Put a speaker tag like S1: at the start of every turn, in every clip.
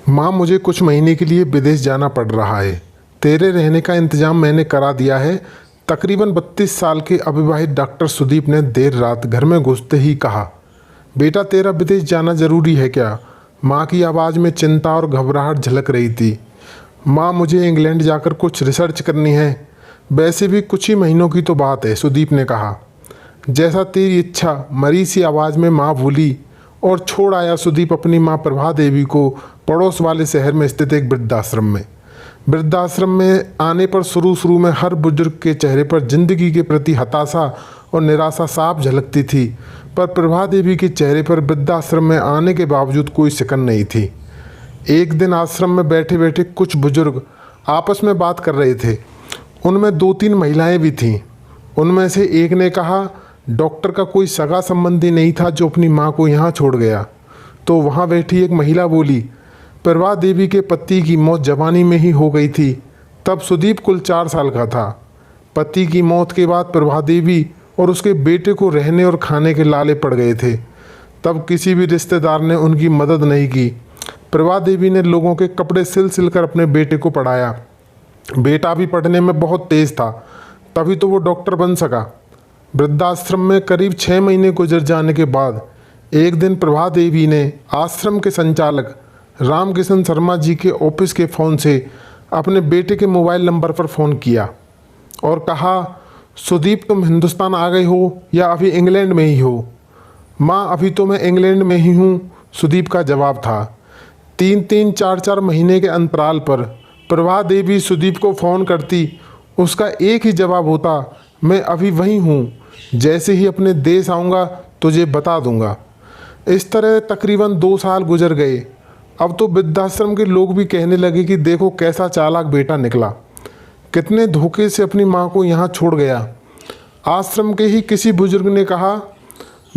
S1: माँ, मुझे कुछ महीने के लिए विदेश जाना पड़ रहा है। तेरे रहने का इंतज़ाम मैंने करा दिया है। तकरीबन 32 साल के अविवाहित डॉक्टर सुदीप ने देर रात घर में घुसते ही कहा, बेटा तेरा विदेश जाना ज़रूरी है क्या? माँ की आवाज़ में चिंता और घबराहट झलक रही थी। माँ, मुझे इंग्लैंड जाकर कुछ रिसर्च करनी है। वैसे भी कुछ ही महीनों की तो बात है, सुदीप ने कहा। जैसा तेरी इच्छा, मरी सी आवाज़ में माँ बोली और छोड़ आया सुदीप अपनी माँ प्रभा देवी को पड़ोस वाले शहर में स्थित एक वृद्धाश्रम में। वृद्धाश्रम में आने पर शुरू में हर बुजुर्ग के चेहरे पर जिंदगी के प्रति हताशा और निराशा साफ झलकती थी, पर प्रभा देवी के चेहरे पर वृद्धाश्रम में आने के बावजूद कोई सिकन नहीं थी। एक दिन आश्रम में बैठे बैठे कुछ बुजुर्ग आपस में बात कर रहे थे। उनमें 2-3 महिलाएं भी थीं। उनमें से एक ने कहा, डॉक्टर का कोई सगा संबंधी नहीं था जो अपनी माँ को यहाँ छोड़ गया। तो वहाँ बैठी एक महिला बोली, प्रभा देवी के पति की मौत जवानी में ही हो गई थी। तब सुदीप कुल 4 साल का था। पति की मौत के बाद प्रभा देवी और उसके बेटे को रहने और खाने के लाले पड़ गए थे। तब किसी भी रिश्तेदार ने उनकी मदद नहीं की। प्रभा देवी ने लोगों के कपड़े सिल कर अपने बेटे को पढ़ाया। बेटा भी पढ़ने में बहुत तेज़ था, तभी तो वो डॉक्टर बन सका। वृद्धाश्रम में करीब 6 महीने गुजर जाने के बाद एक दिन प्रभा देवी ने आश्रम के संचालक रामकिशन शर्मा जी के ऑफिस के फ़ोन से अपने बेटे के मोबाइल नंबर पर फ़ोन किया और कहा, सुदीप तुम हिंदुस्तान आ गए हो या अभी इंग्लैंड में ही हो? माँ, अभी तो मैं इंग्लैंड में ही हूँ, सुदीप का जवाब था। 3-3, 4-4 महीने के अंतराल पर प्रभा देवी सुदीप को फ़ोन करती, उसका एक ही जवाब होता, मैं अभी वहीं हूँ, जैसे ही अपने देश आऊँगा तुझे बता दूँगा। इस तरह तकरीबन 2 साल गुजर गए। अब तो वृद्धाश्रम के लोग भी कहने लगे कि देखो कैसा चालाक बेटा निकला, कितने धोखे से अपनी माँ को यहाँ छोड़ गया। आश्रम के ही किसी बुजुर्ग ने कहा,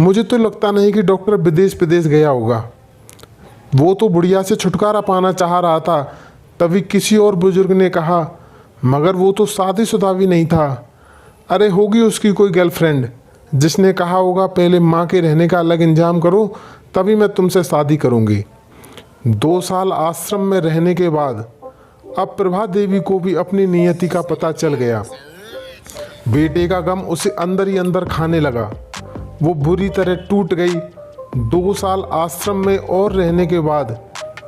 S1: मुझे तो लगता नहीं कि डॉक्टर विदेश गया होगा, वो तो बुढ़िया से छुटकारा पाना चाह रहा था। तभी किसी और बुजुर्ग ने कहा, मगर वो तो शादीशुदा भी नहीं था। अरे होगी उसकी कोई गर्लफ्रेंड, जिसने कहा होगा पहले माँ के रहने का अलग इंतजाम करो, तभी मैं तुमसे शादी करूँगी। 2 साल आश्रम में रहने के बाद अब प्रभा देवी को भी अपनी नियति का पता चल गया। बेटे का गम उसे अंदर ही अंदर खाने लगा। वो बुरी तरह टूट गई। 2 साल आश्रम में और रहने के बाद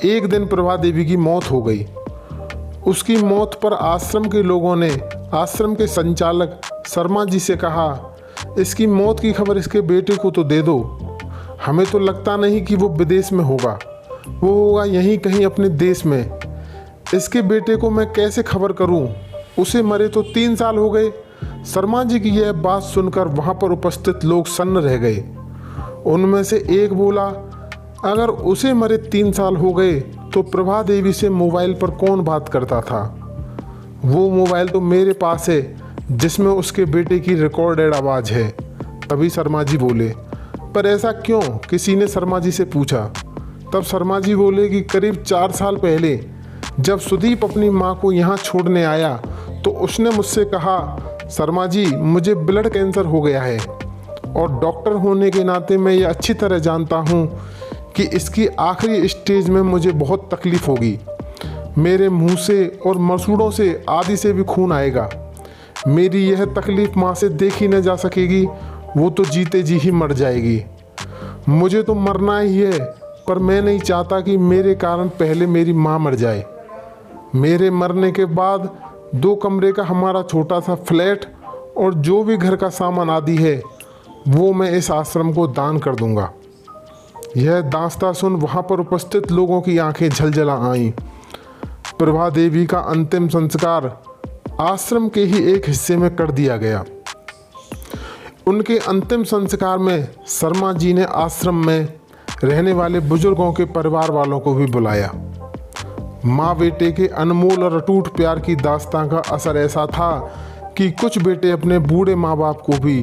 S1: एक दिन प्रभा देवी की मौत हो गई। उसकी मौत पर आश्रम के लोगों ने आश्रम के संचालक शर्मा जी से कहा, इसकी मौत की खबर इसके बेटे को तो दे दो। हमें तो लगता नहीं कि वो विदेश में होगा, वो होगा यहीं कहीं अपने देश में। इसके बेटे को मैं कैसे खबर करूं? उसे मरे तो 3 साल हो गए। शर्मा जी की यह बात सुनकर वहां पर उपस्थित लोग सन्न रह गए। उनमें से एक बोला, अगर उसे मरे 3 साल हो गए तो प्रभा देवी से मोबाइल पर कौन बात करता था? वो मोबाइल तो मेरे पास है जिसमें उसके बेटे की रिकॉर्डेड आवाज़ है। तभी शर्मा जी बोले, पर ऐसा क्यों? किसी ने शर्मा जी से पूछा। तब शर्मा जी बोले कि करीब 4 साल पहले जब सुदीप अपनी माँ को यहाँ छोड़ने आया तो उसने मुझसे कहा, शर्मा जी मुझे ब्लड कैंसर हो गया है और डॉक्टर होने के नाते मैं ये अच्छी तरह जानता हूँ कि इसकी आखिरी स्टेज में मुझे बहुत तकलीफ़ होगी। मेरे मुंह से और मसूड़ों से आदि से भी खून आएगा। मेरी यह तकलीफ़ माँ से देखी न जा सकेगी, वो तो जीते जी ही मर जाएगी। मुझे तो मरना ही है, पर मैं नहीं चाहता कि मेरे कारण पहले मेरी माँ मर जाए। मेरे मरने के बाद 2 कमरे का हमारा छोटा सा फ्लैट और जो भी घर का सामान आदि है वो मैं इस आश्रम को दान कर दूंगा। यह दास्तां सुन वहाँ पर उपस्थित लोगों की आंखें झलझला आईं। प्रभा देवी का अंतिम संस्कार आश्रम के ही एक हिस्से में कर दिया गया। उनके अंतिम संस्कार में शर्मा जी ने आश्रम में रहने वाले बुजुर्गों के परिवार वालों को भी बुलाया। माँ बेटे के अनमोल और अटूट प्यार की दास्तां का असर ऐसा था कि कुछ बेटे अपने बूढ़े माँ बाप को भी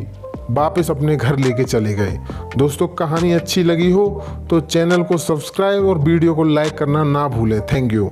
S1: वापस अपने घर लेके चले गए। दोस्तों, कहानी अच्छी लगी हो तो चैनल को सब्सक्राइब और वीडियो को लाइक करना ना भूलें। Thank you.